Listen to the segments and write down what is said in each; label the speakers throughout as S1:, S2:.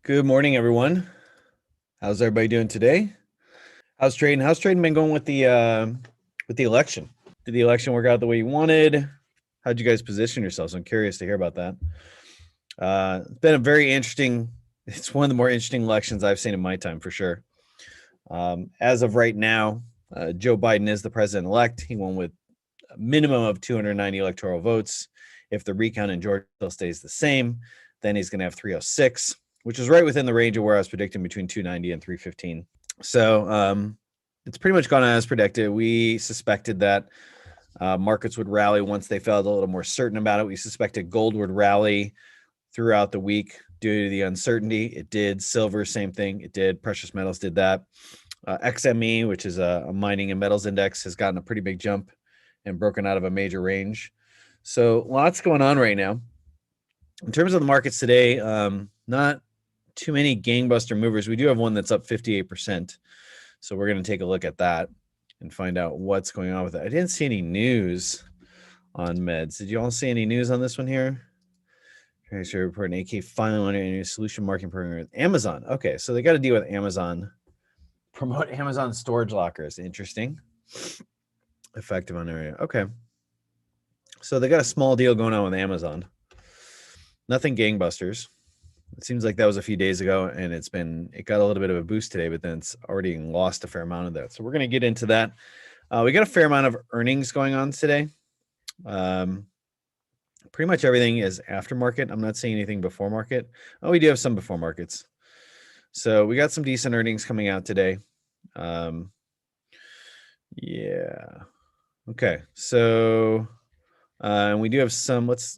S1: Good morning, everyone. How's everybody doing today? How's trading? How's trading been going with the election? Did the election work out the way you wanted? How'd you guys position yourselves? I'm curious to hear about that. It's been a very interesting. It's one of the more interesting elections I've seen in my time, for sure. As of right now, Joe Biden is the president-elect. He won with a minimum of 290 electoral votes. If the recount in Georgia still stays the same, then he's going to have 306, which is right within the range of where I was predicting, between 290 and 315. So it's pretty much gone as predicted. We suspected that markets would rally once they felt a little more certain about it. We suspected gold would rally throughout the week due to the uncertainty. It did. Silver, same thing. It did. Precious metals did that. XME, which is a mining and metals index, has gotten a pretty big jump and broken out of a major range. So lots going on right now. In terms of the markets today, not too many gangbuster movers. We do have one that's up 58%. So we're going to take a look at that and find out what's going on with it. I didn't see any news on meds. Did you all see any news on this one here? Treasury report, an AK finally on a new solution marketing program with Amazon. Okay, so they got to deal with Amazon. Promote Amazon storage lockers. Interesting. Effective on area. Okay. So they got a small deal going on with Amazon. Nothing gangbusters. It seems like that was a few days ago, and it got a little bit of a boost today, but then it's already lost a fair amount of that. So we're going to get into that. We got a fair amount of earnings going on today. Pretty much everything is aftermarket. I'm not seeing anything before market. Oh, we do have some before markets. So we got some decent earnings coming out today. Yeah. Okay. So we do have some. Let's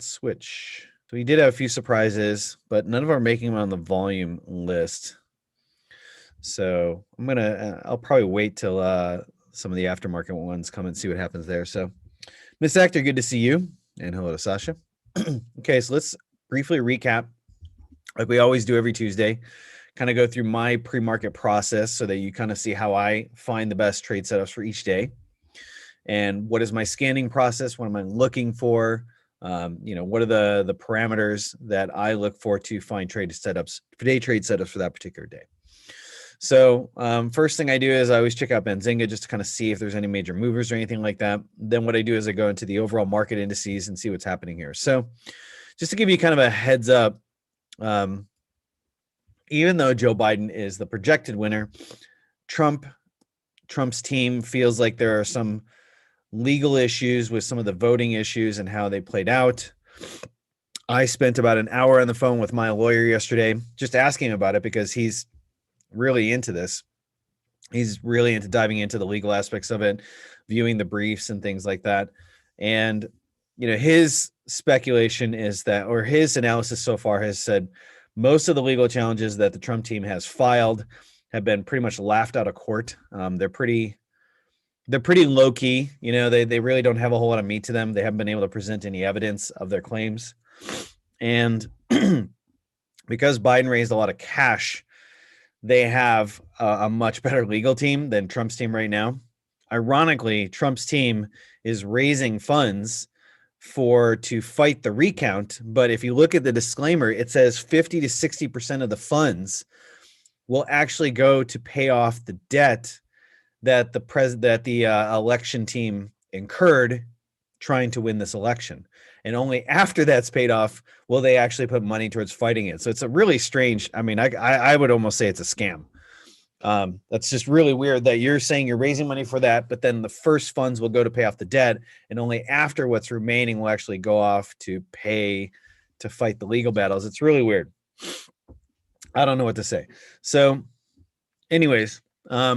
S1: switch. So we did have a few surprises, but none of them are making them on the volume list. So I'll probably wait till some of the aftermarket ones come and see what happens there. So Miss Actor, good to see you. And hello to Sasha. Okay, so let's briefly recap, like we always do every Tuesday, kind of go through my pre-market process so that you kind of see how I find the best trade setups for each day. And what is my scanning process? What am I looking for? What are the parameters that I look for to find trade setups for that particular day? So first thing I do is I always check out Benzinga just to kind of see if there's any major movers or anything like that. Then what I do is I go into the overall market indices and see what's happening here. So just to give you kind of a heads up, even though Joe Biden is the projected winner, Trump's team feels like there are some legal issues with some of the voting issues and how they played out. I spent about an hour on the phone with my lawyer yesterday just asking about it because he's really into this. He's really into diving into the legal aspects of it, viewing the briefs and things like that. And, his speculation is that, or his analysis so far has said most of the legal challenges that the Trump team has filed have been pretty much laughed out of court. They're pretty low key. They really don't have a whole lot of meat to them. They haven't been able to present any evidence of their claims. And because Biden raised a lot of cash, they have a much better legal team than Trump's team right now. Ironically, Trump's team is raising funds to fight the recount. But if you look at the disclaimer, it says 50 to 60% of the funds will actually go to pay off the debt that the election team incurred trying to win this election. And only after that's paid off will they actually put money towards fighting it. So it's a really strange, I would almost say it's a scam. That's just really weird that you're saying you're raising money for that, but then the first funds will go to pay off the debt, and only after what's remaining will actually go off to pay to fight the legal battles. It's really weird. I don't know what to say. So anyways,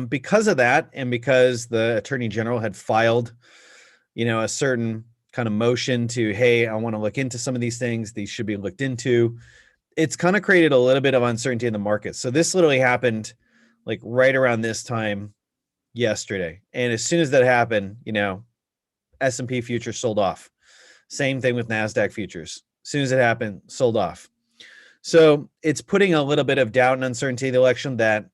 S1: because of that, and because the attorney general had filed, a certain kind of motion to, hey, I want to look into some of these things. These should be looked into. It's kind of created a little bit of uncertainty in the market. So this literally happened like right around this time yesterday. And as soon as that happened, S&P futures sold off. Same thing with NASDAQ futures. As soon as it happened, sold off. So it's putting a little bit of doubt and uncertainty in the election that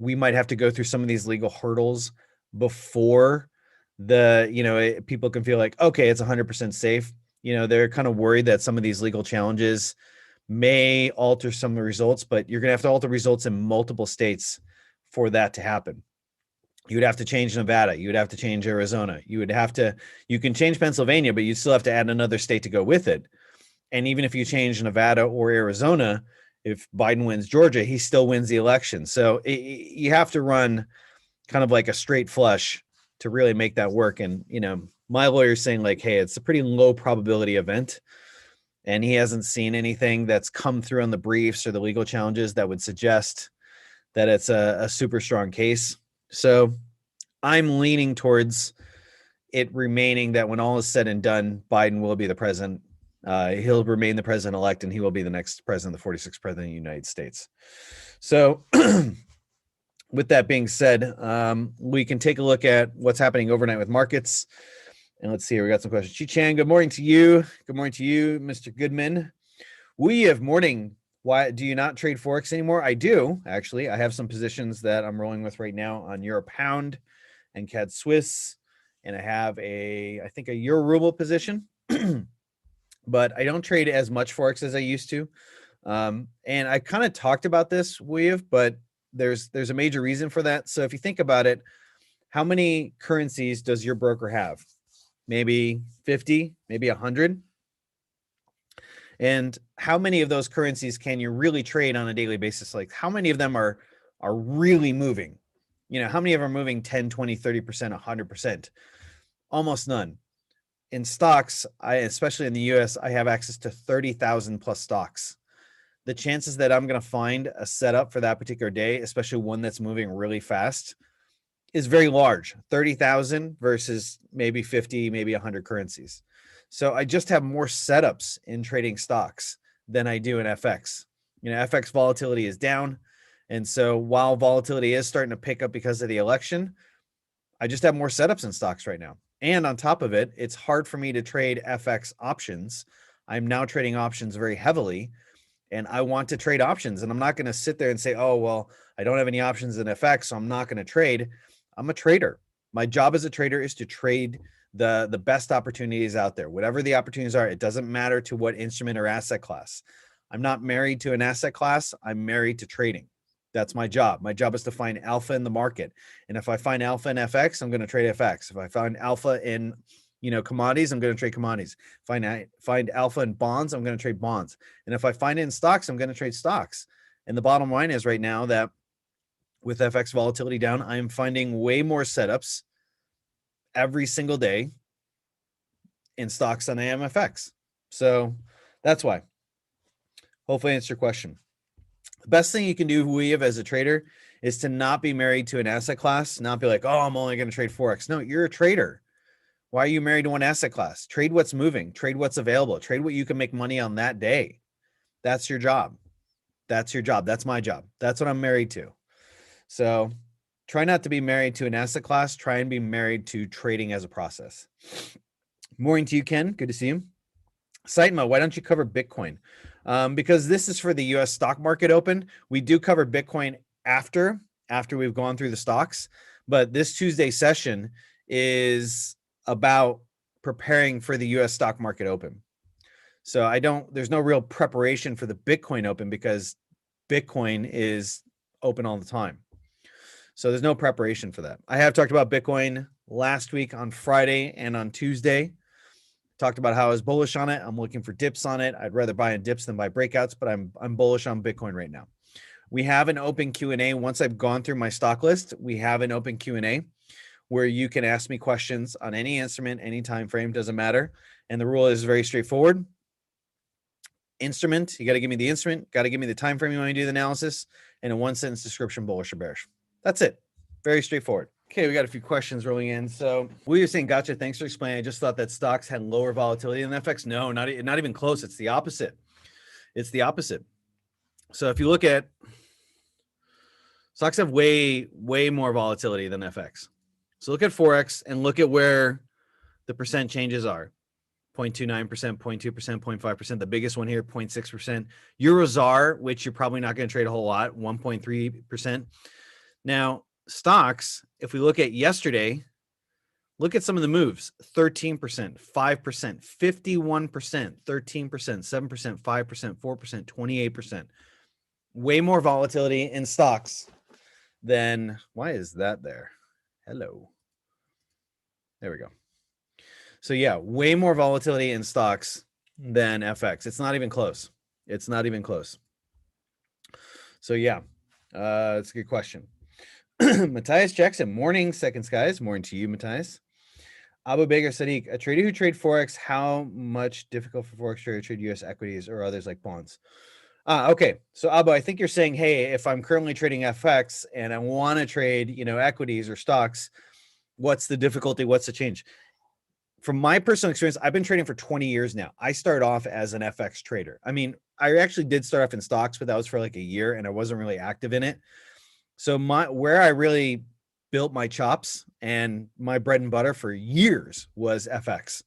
S1: we might have to go through some of these legal hurdles before people can feel like, okay, it's 100% safe. They're kind of worried that some of these legal challenges may alter some of the results, but you're going to have to alter results in multiple states for that to happen. You would have to change Nevada. You would have to change Arizona. You can change Pennsylvania, but you still have to add another state to go with it. And even if you change Nevada or Arizona, if Biden wins Georgia, he still wins the election. So you have to run kind of like a straight flush to really make that work. And, my lawyer's saying like, hey, it's a pretty low probability event. And he hasn't seen anything that's come through on the briefs or the legal challenges that would suggest that it's a super strong case. So I'm leaning towards it remaining that when all is said and done, Biden will be the president. He'll remain the president-elect, and he will be the next president, the 46th president of the United States. So with that being said, we can take a look at what's happening overnight with markets. And let's see here. We got some questions. Chi-Chan, good morning to you. Good morning to you, Mr. Goodman. We have morning. Why do you not trade Forex anymore? I do, actually. I have some positions that I'm rolling with right now on Euro Pound and CAD Swiss. And I have I think a Euro Ruble position. But I don't trade as much Forex as I used to. And I kind of talked about this, but there's a major reason for that. So if you think about it, how many currencies does your broker have? Maybe 50, maybe 100. And how many of those currencies can you really trade on a daily basis? Like how many of them are really moving? How many of them are moving 10, 20, 30%, 100%? Almost none. In stocks, especially in the US, I have access to 30,000 plus stocks. The chances that I'm going to find a setup for that particular day, especially one that's moving really fast, is very large. 30,000 versus maybe 50, maybe 100 currencies. So I just have more setups in trading stocks than I do in FX. FX volatility is down. And so while volatility is starting to pick up because of the election, I just have more setups in stocks right now. And on top of it, it's hard for me to trade FX options. I'm now trading options very heavily, and I want to trade options. And I'm not going to sit there and say, oh, well, I don't have any options in FX, so I'm not going to trade. I'm a trader. My job as a trader is to trade the best opportunities out there. Whatever the opportunities are, it doesn't matter to what instrument or asset class. I'm not married to an asset class. I'm married to trading. That's my job. My job is to find alpha in the market. And if I find alpha in FX, I'm going to trade FX. If I find alpha in, commodities, I'm going to trade commodities. If I find alpha in bonds, I'm going to trade bonds. And if I find it in stocks, I'm going to trade stocks. And the bottom line is right now that with FX volatility down, I'm finding way more setups every single day in stocks than I am FX. So that's why. Hopefully I answered your question. The best thing you can do, as a trader, is to not be married to an asset class, not be like, oh, I'm only going to trade Forex. No, you're a trader. Why are you married to one asset class? Trade what's moving, trade what's available, trade what you can make money on that day. That's your job. That's your job. That's my job. That's what I'm married to. So try not to be married to an asset class. Try and be married to trading as a process. Morning to you, Ken. Good to see you. Saitama, why don't you cover Bitcoin? Because this is for the U.S. stock market open. We do cover Bitcoin after we've gone through the stocks. But this Tuesday session is about preparing for the U.S. stock market open. So there's no real preparation for the Bitcoin open because Bitcoin is open all the time. So there's no preparation for that. I have talked about Bitcoin last week on Friday and on Tuesday. Talked about how I was bullish on it. I'm looking for dips on it. I'd rather buy in dips than buy breakouts, but I'm bullish on Bitcoin right now. We have an open Q&A. Once I've gone through my stock list, we have an open Q&A where you can ask me questions on any instrument, any time frame, doesn't matter. And the rule is very straightforward. Instrument, you got to give me the instrument, got to give me the time frame you want to do the analysis, and a one-sentence description, bullish or bearish. That's it. Very straightforward. Okay, we got a few questions rolling in. So we were saying, gotcha, thanks for explaining. I just thought that stocks had lower volatility than FX. No, not even close. It's the opposite. It's the opposite. So if you look at stocks have way more volatility than FX. So look at Forex and look at where the percent changes are. 0.29%, 0.2%, 0.5%. The biggest one here, 0.6%. Eurozar, which you're probably not going to trade a whole lot, 1.3%. Now, stocks, if we look at yesterday, Look at some of the moves: 13%, 5%, 51%, 13%, 7%, 5%, 4%, 28%. Way more volatility in stocks than, why is that there? Hello. There we go. So yeah, way more volatility in stocks than FX. It's not even close. It's not even close. So yeah, it's a good question. Matthias Jackson, morning, Second Skies. Morning to you, Matthias. Abu Baker Sadiq, a trader who trade Forex, how much difficult for Forex trader to trade US equities or others like bonds? Okay. So Abu, I think you're saying, hey, if I'm currently trading FX and I want to trade, equities or stocks, what's the difficulty? What's the change? From my personal experience, I've been trading for 20 years now. I started off as an FX trader. I mean, I actually did start off in stocks, but that was for like a year and I wasn't really active in it. So where I really built my chops and my bread and butter for years was FX.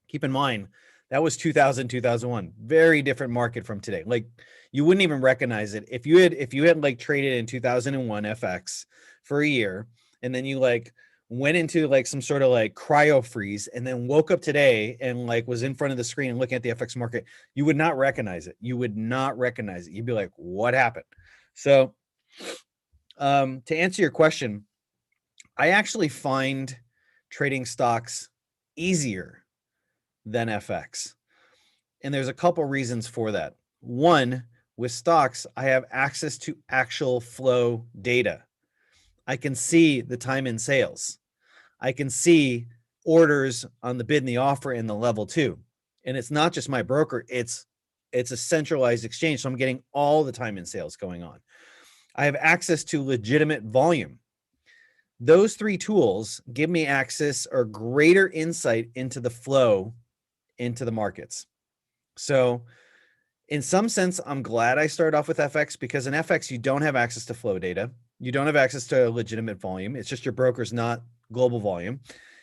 S1: Keep in mind, that was 2000, 2001. Very different market from today. Like, you wouldn't even recognize it. If you had like traded in 2001 FX for a year, and then you like went into like some sort of like cryo freeze and then woke up today and like was in front of the screen and looking at the FX market, you would not recognize it. You would not recognize it. You'd be like, what happened? So to answer your question, I actually find trading stocks easier than FX. And there's a couple reasons for that. One, with stocks, I have access to actual flow data. I can see the time in sales. I can see orders on the bid and the offer in the level 2. And it's not just my broker, it's a centralized exchange. So I'm getting all the time in sales going on. I have access to legitimate volume. Those 3 tools give me access or greater insight into the flow into the markets. So in some sense, I'm glad I started off with FX, because in FX, you don't have access to flow data. You don't have access to legitimate volume. It's just your broker's not global volume.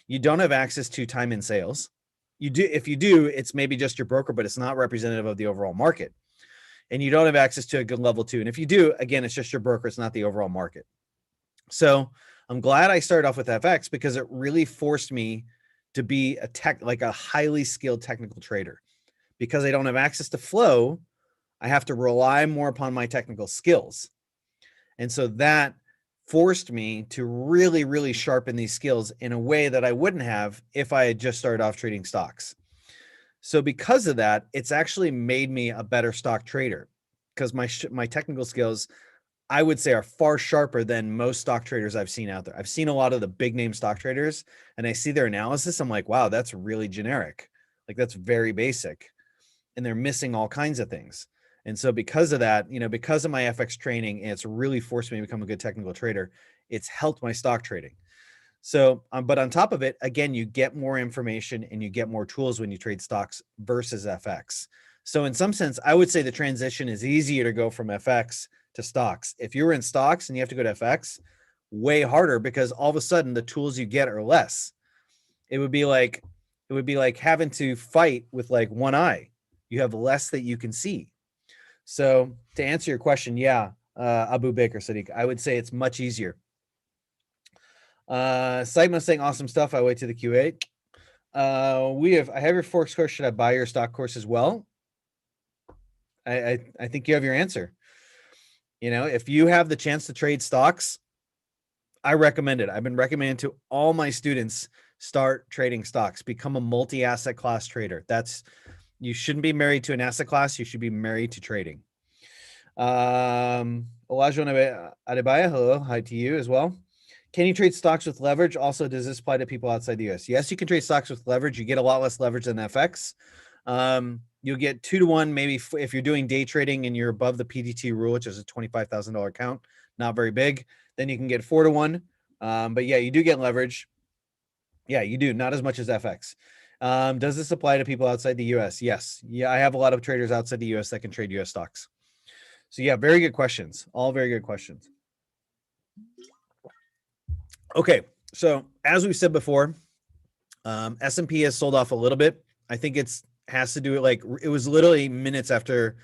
S1: You don't have access to time in sales. You do, if you do, it's maybe just your broker, but it's not representative of the overall market. And you don't have access to a good level 2. And if you do, again, it's just your broker. It's not the overall market. So I'm glad I started off with FX, because it really forced me to be a highly skilled technical trader. Because I don't have access to flow, I have to rely more upon my technical skills. And so that forced me to really, really sharpen these skills in a way that I wouldn't have if I had just started off trading stocks. So because of that, it's actually made me a better stock trader, because my technical skills, I would say, are far sharper than most stock traders I've seen out there. I've seen a lot of the big name stock traders, and I see their analysis. I'm like, wow, that's really generic. Like, that's very basic. And they're missing all kinds of things. And so because of that, because of my FX training, it's really forced me to become a good technical trader. It's helped my stock trading. So, but on top of it, again, you get more information and you get more tools when you trade stocks versus FX. So in some sense, I would say the transition is easier to go from FX to stocks. If you were in stocks and you have to go to FX, way harder, because all of a sudden the tools you get are less. It would be like having to fight with like one eye. You have less that you can see. So to answer your question, yeah, Abu Baker Sadiq, I would say it's much easier. Saima saying awesome stuff. I wait to the QA. I have your Forex course. Should I buy your stock course as well? I think you have your answer. If you have the chance to trade stocks, I recommend it. I've been recommending to all my students, start trading stocks, become a multi-asset class trader. You shouldn't be married to an asset class. You should be married to trading. Olajuwon Adebayo, hello. Hi to you as well. Can you trade stocks with leverage? Also, does this apply to people outside the US? Yes, you can trade stocks with leverage. You get a lot less leverage than FX. You'll get 2 to 1, maybe if you're doing day trading and you're above the PDT rule, which is a $25,000 account, not very big. Then you can get 4 to 1. But yeah, you do get leverage. Yeah, you do. Not as much as FX. Does this apply to people outside the US? Yes. Yeah, I have a lot of traders outside the US that can trade US stocks. So yeah, very good questions. All very good questions. Okay, so as we've said before, S&P has sold off a little bit. I think has to do with it was literally minutes after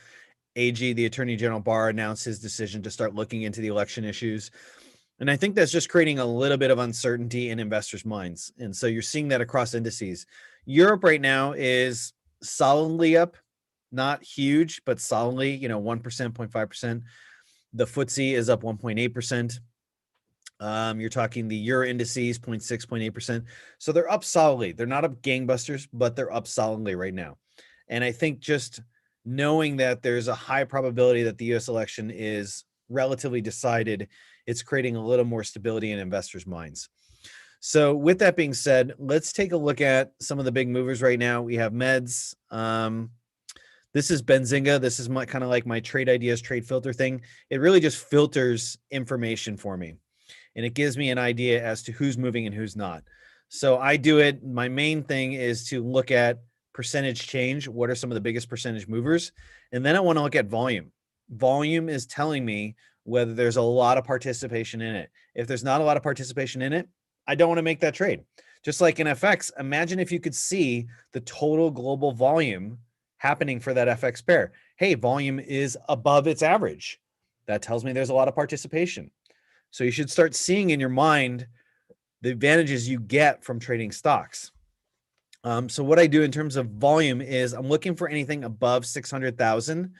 S1: AG, the Attorney General Barr, announced his decision to start looking into the election issues. And I think that's just creating a little bit of uncertainty in investors' minds. And so you're seeing that across indices. Europe right now is solidly up, not huge, but solidly, 1%, 0.5%. The FTSE is up 1.8%. You're talking the Euro indices 0.6, 0.8%. So they're up solidly. They're not up gangbusters, but they're up solidly right now. And I think just knowing that there's a high probability that the US election is relatively decided, it's creating a little more stability in investors' minds. So with that being said, let's take a look at some of the big movers right now. We have meds. This is Benzinga. This is my kind of like my trade ideas, trade filter thing. It really just filters information for me, and it gives me an idea as to who's moving and who's not. So I do it. My main thing is to look at percentage change. What are some of the biggest percentage movers? And then I want to look at volume. Volume is telling me whether there's a lot of participation in it. If there's not a lot of participation in it, I don't want to make that trade. Just like in FX, imagine if you could see the total global volume happening for that FX pair. Hey, volume is above its average. That tells me there's a lot of participation. So you should start seeing in your mind the advantages you get from trading stocks. So what I do in terms of volume is I'm looking for anything above 600,000,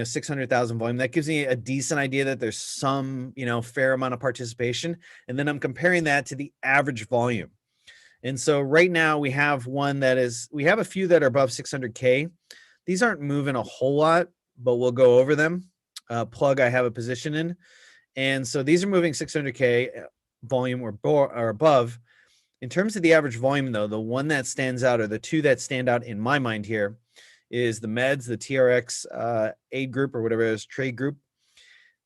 S1: 600,000 volume. That gives me a decent idea that there's some, fair amount of participation. And then I'm comparing that to the average volume. And so right now we have we have a few that are above 600K. These aren't moving a whole lot, but we'll go over them. Plug I have a position in. And so these are moving 600K volume or above. In terms of the average volume, though, the one that stands out, or the two that stand out in my mind here, is the meds, the TRX aid group, or whatever it is, trade group.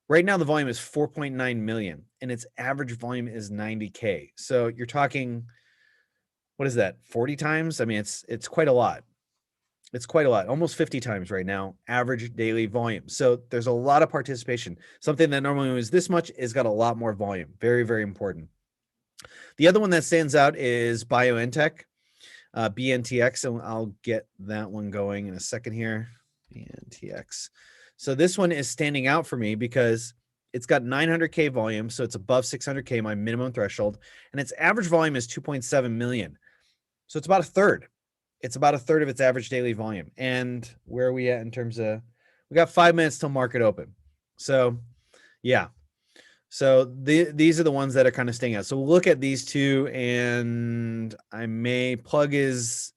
S1: Right now, the volume is 4.9 million, and its average volume is 90K. So you're talking, what is that, 40 times? I mean, it's quite a lot. It's quite a lot, almost 50 times right now, average daily volume. So there's a lot of participation. Something that normally was this much has got a lot more volume. Very, very important. The other one that stands out is BioNTech, BNTX, and I'll get that one going in a second here. BNTX. So this one is standing out for me because it's got 900K volume, so it's above 600K, my minimum threshold, and its average volume is 2.7 million. So it's about a third. It's about a third of its average daily volume. And where are we at in terms of, we got 5 minutes till market open. So yeah. So these are the ones that are kind of staying out. So we'll look at these two, and I may plug is,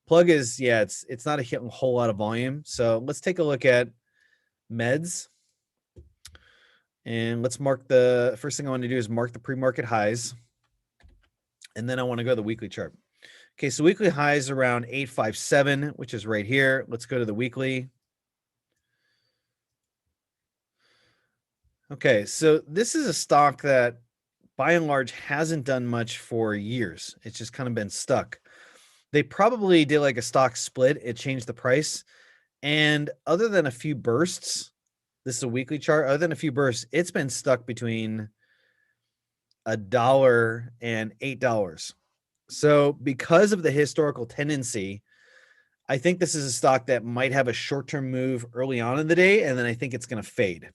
S1: yeah, it's not a whole lot of volume. So let's take a look at meds. And let's mark the first thing I want to do is mark the pre-market highs. And then I want to go to the weekly chart. Okay, so weekly highs around 857, which is right here. Let's go to the weekly. Okay, so this is a stock that by and large hasn't done much for years. It's just kind of been stuck. They probably did like a stock split. It changed the price. And other than a few bursts, this is a weekly chart, other than a few bursts, it's been stuck between $1 and $8. So because of the historical tendency, I think this is a stock that might have a short-term move early on in the day, and then I think it's going to fade.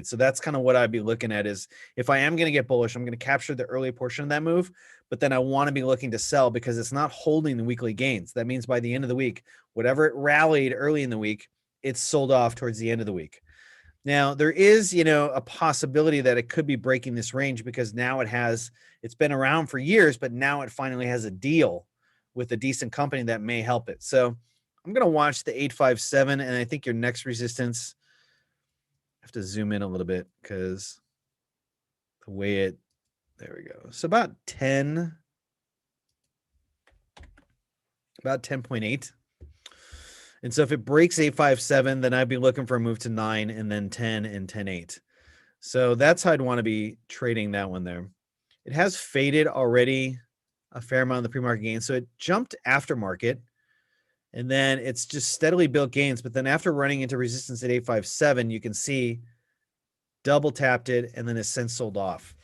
S1: So that's kind of what I'd be looking at is if I am going to get bullish, I'm going to capture the early portion of that move, but then I want to be looking to sell because it's not holding the weekly gains. That means by the end of the week, whatever it rallied early in the week, it's sold off towards the end of the week. Now, there is, a possibility that it could be breaking this range because now it's been around for years, but now it finally has a deal with a decent company that may help it. So I'm going to watch the 857, and I think your next resistance, I have to zoom in a little bit because the way there we go. So about 10.8. And so if it breaks 857, then I'd be looking for a move to 9 and then 10 and 10.8. So that's how I'd want to be trading that one there. It has faded already a fair amount of the pre-market gains. So it jumped after market, and then it's just steadily built gains. But then after running into resistance at 857, you can see double tapped it and then it's since sold off.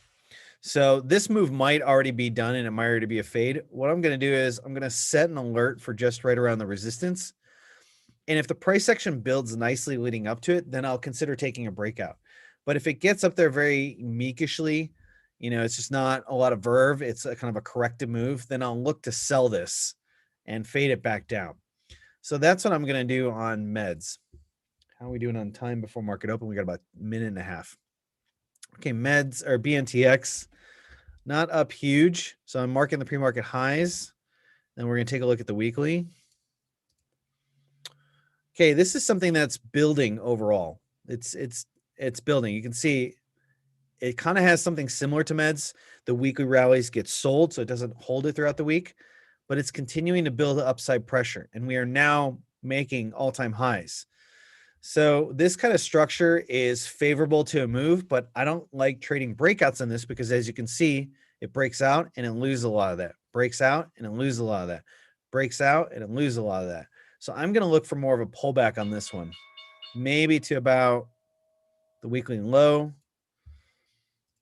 S1: So this move might already be done and it might already be a fade. What I'm going to do is I'm going to set an alert for just right around the resistance. And if the price action builds nicely leading up to it, then I'll consider taking a breakout. But if it gets up there very meekishly, it's just not a lot of verve, it's a kind of a corrective move, then I'll look to sell this and fade it back down. So that's what I'm going to do on meds. How are we doing on time before market open? We got about a minute and a half. Okay, meds or BNTX, not up huge. So I'm marking the pre-market highs. Then we're going to take a look at the weekly. Okay, this is something that's building overall. It's building. You can see it kind of has something similar to meds. The weekly rallies get sold, so it doesn't hold it throughout the week, but it's continuing to build upside pressure, and we are now making all-time highs. So this kind of structure is favorable to a move, but I don't like trading breakouts on this because, as you can see, it breaks out and it loses a lot of that. Breaks out and it loses a lot of that. Breaks out and it loses a lot of that. So I'm going to look for more of a pullback on this one, maybe to about the weekly low.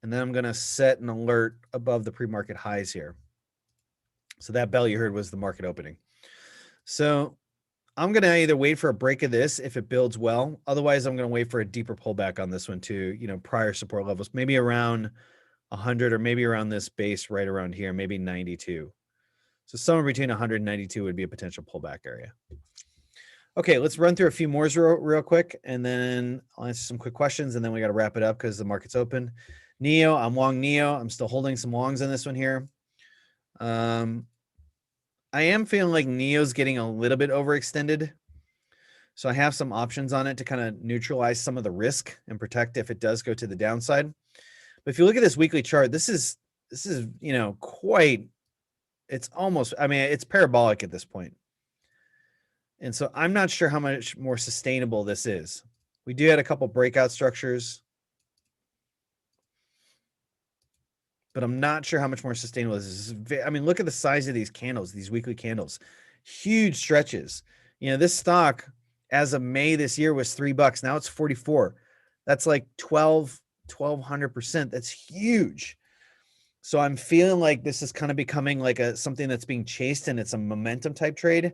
S1: And then I'm going to set an alert above the pre-market highs here. So that bell you heard was the market opening. So I'm going to either wait for a break of this if it builds well. Otherwise, I'm going to wait for a deeper pullback on this one to, prior support levels, maybe around 100 or maybe around this base right around here, maybe 92. So somewhere between 100 and 92 would be a potential pullback area. Okay, let's run through a few more real quick, and then I'll answer some quick questions, and then we got to wrap it up because the market's open. NEO, I'm long NEO. I'm still holding some longs on this one here. I am feeling like NEO's getting a little bit overextended. So I have some options on it to kind of neutralize some of the risk and protect if it does go to the downside. But if you look at this weekly chart, this is quite, it's almost, it's parabolic at this point. And so I'm not sure how much more sustainable this is. We do have a couple breakout structures, but I'm not sure how much more sustainable this is. Look at the size of these candles, these weekly candles, huge stretches. This stock as of May this year was $3. Now it's 44. That's like 1,200%. That's huge. So I'm feeling like this is kind of becoming like something that's being chased, and it's a momentum type trade.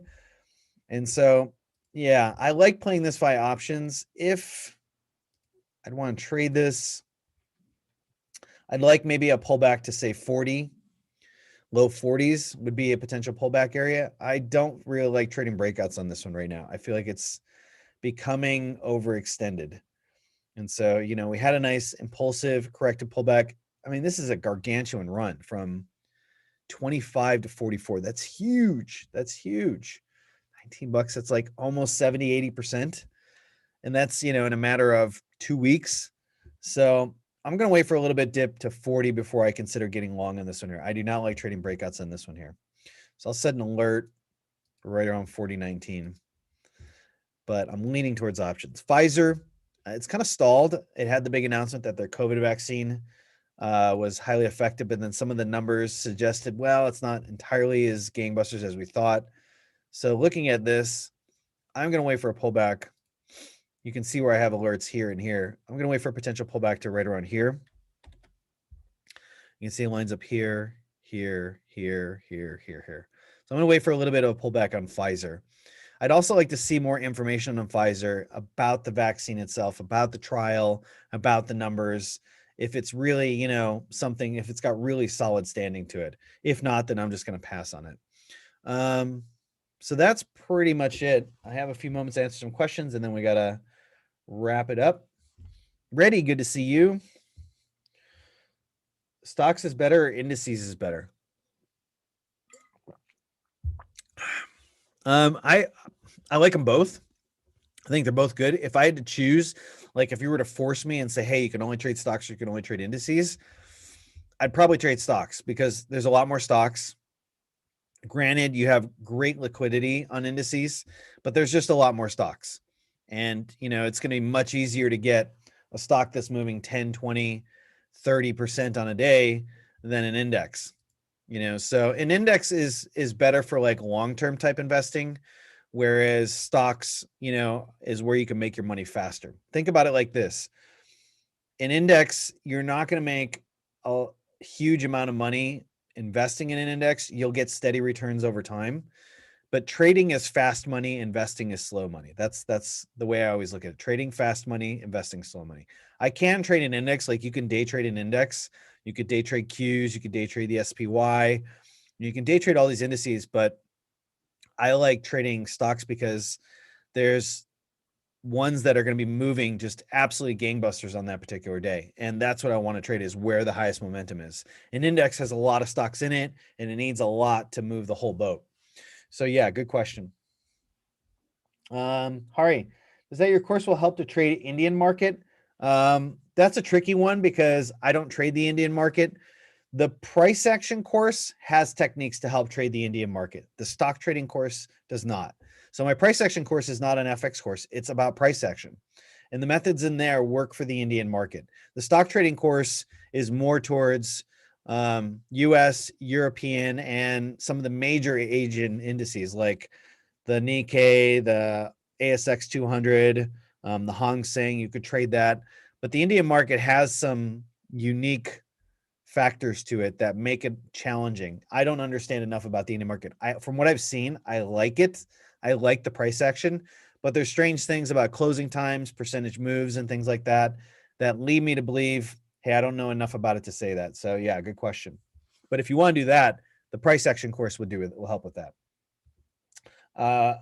S1: And so, yeah, I like playing this via options. If I'd want to trade this, I'd like maybe a pullback to say 40, low 40s would be a potential pullback area. I don't really like trading breakouts on this one right now. I feel like it's becoming overextended. And so, we had a nice impulsive corrective pullback. This is a gargantuan run from 25 to 44. That's huge. That's huge. $19. That's like almost 70-80%. And that's, in a matter of 2 weeks. So I'm going to wait for a little bit dip to 40 before I consider getting long on this one here. I do not like trading breakouts on this one here. So I'll set an alert right around 40.19. But I'm leaning towards options. Pfizer, it's kind of stalled. It had the big announcement that their COVID vaccine was highly effective, and then some of the numbers suggested, well, it's not entirely as gangbusters as we thought. So looking at this, I'm going to wait for a pullback. You can see where I have alerts here and here. I'm going to wait for a potential pullback to right around here. You can see it lines up here, here, here, here, here, here. So I'm going to wait for a little bit of a pullback on Pfizer. I'd also like to see more information on Pfizer about the vaccine itself, about the trial, about the numbers. If it's really, something, if it's got really solid standing to it. If not, then I'm just going to pass on it. So that's pretty much it. I have a few moments to answer some questions, and then we got to wrap it up. Reddy, good to see you. Stocks is better or indices is better? I like them both. I think they're both good. If I had to choose, like if you were to force me and say, hey, you can only trade stocks or you can only trade indices, I'd probably trade stocks because there's a lot more stocks. Granted, you have great liquidity on indices, but there's just a lot more stocks. And, it's going to be much easier to get a stock that's moving 10, 20, 30% on a day than an index. So an index is better for like long-term type investing, whereas stocks, is where you can make your money faster. Think about it like this. An index, you're not going to make a huge amount of money investing in an index. You'll get steady returns over time. but trading is fast money, investing is slow money. That's the way I always look at it. Trading fast money, investing slow money. I can trade an index, like you can day trade an index. You could day trade Qs, you could day trade the SPY, you can day trade all these indices, but I like trading stocks because there's ones that are going to be moving just absolutely gangbusters on that particular day. And that's what I want to trade, is where the highest momentum is. An index has a lot of stocks in it, and it needs a lot to move the whole boat. So yeah, good question. Hari, does that your course will help to trade Indian market? That's a tricky one because I don't trade the Indian market. The price action course has techniques to help trade the Indian market. The stock trading course does not. So my price action course is not an FX course. It's about price action. And the methods in there work for the Indian market. The stock trading course is more towards US, European, and some of the major Asian indices like the Nikkei, the ASX 200, the Hang Seng. You could trade that. But the Indian market has some unique factors to it that make it challenging. I don't understand enough about the Indian market. From what I've seen, I like it. I like the price action, but there's strange things about closing times, percentage moves, and things like that that lead me to believe, hey, I don't know enough about it to say that. So yeah, good question. But if you want to do that, the price action course will help with that.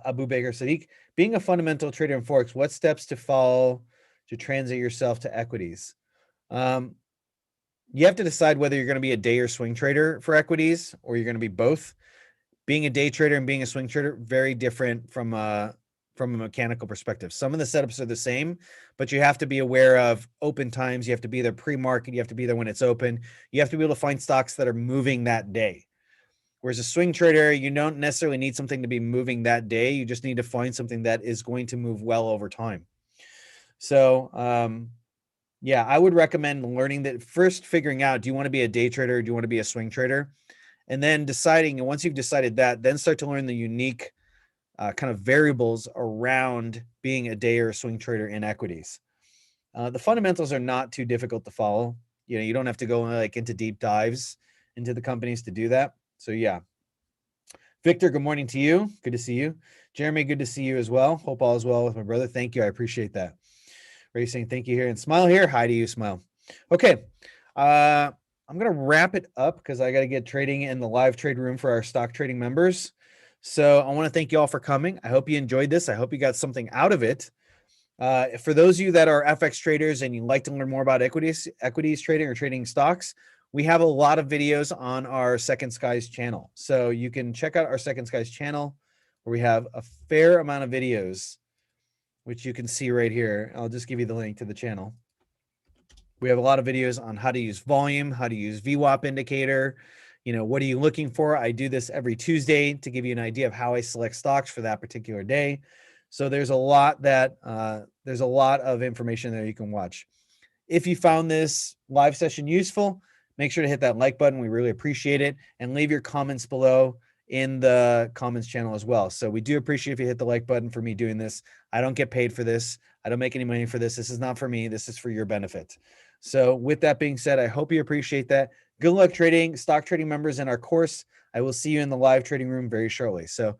S1: Abu Baker Sadiq, being a fundamental trader in Forex, what steps to follow to transit yourself to equities? You have to decide whether you're going to be a day or swing trader for equities, or you're going to be both. Being a day trader and being a swing trader, very different from a mechanical perspective. Some of the setups are the same, but you have to be aware of open times. You have to be there pre-market. You have to be there when it's open. You have to be able to find stocks that are moving that day. Whereas a swing trader, you don't necessarily need something to be moving that day. You just need to find something that is going to move well over time. So, yeah, I would recommend learning that first, figuring out, do you want to be a day trader or do you want to be a swing trader? And then deciding, and once you've decided that, then start to learn the unique kind of variables around being a day or a swing trader in equities. The fundamentals are not too difficult to follow. You don't have to go like into deep dives into the companies to do that. So yeah. Victor, good morning to you. Good to see you. Jeremy, good to see you as well. Hope all is well with my brother. Thank you. I appreciate that. Ray saying thank you here, and Smile here. Hi to you, Smile. Okay. I'm going to wrap it up because I got to get trading in the live trade room for our stock trading members. So I want to thank you all for coming. I hope you enjoyed this. I hope you got something out of it. For those of you that are FX traders and you'd like to learn more about equities trading or trading stocks, we have a lot of videos on our Second Skies channel. So you can check out our Second Skies channel where we have a fair amount of videos, which you can see right here. I'll just give you the link to the channel. We have a lot of videos on how to use volume, how to use VWAP indicator. What are you looking for? I do this every Tuesday to give you an idea of how I select stocks for that particular day. So there's a lot of information there you can watch. If you found this live session useful, make sure to hit that like button. We really appreciate it. And leave your comments below in the comments channel as well. So we do appreciate if you hit the like button for me doing this. I don't get paid for this. I don't make any money for this. This is not for me. This is for your benefit. So with that being said, I hope you appreciate that. Good luck trading, stock trading members in our course. I will see you in the live trading room very shortly. So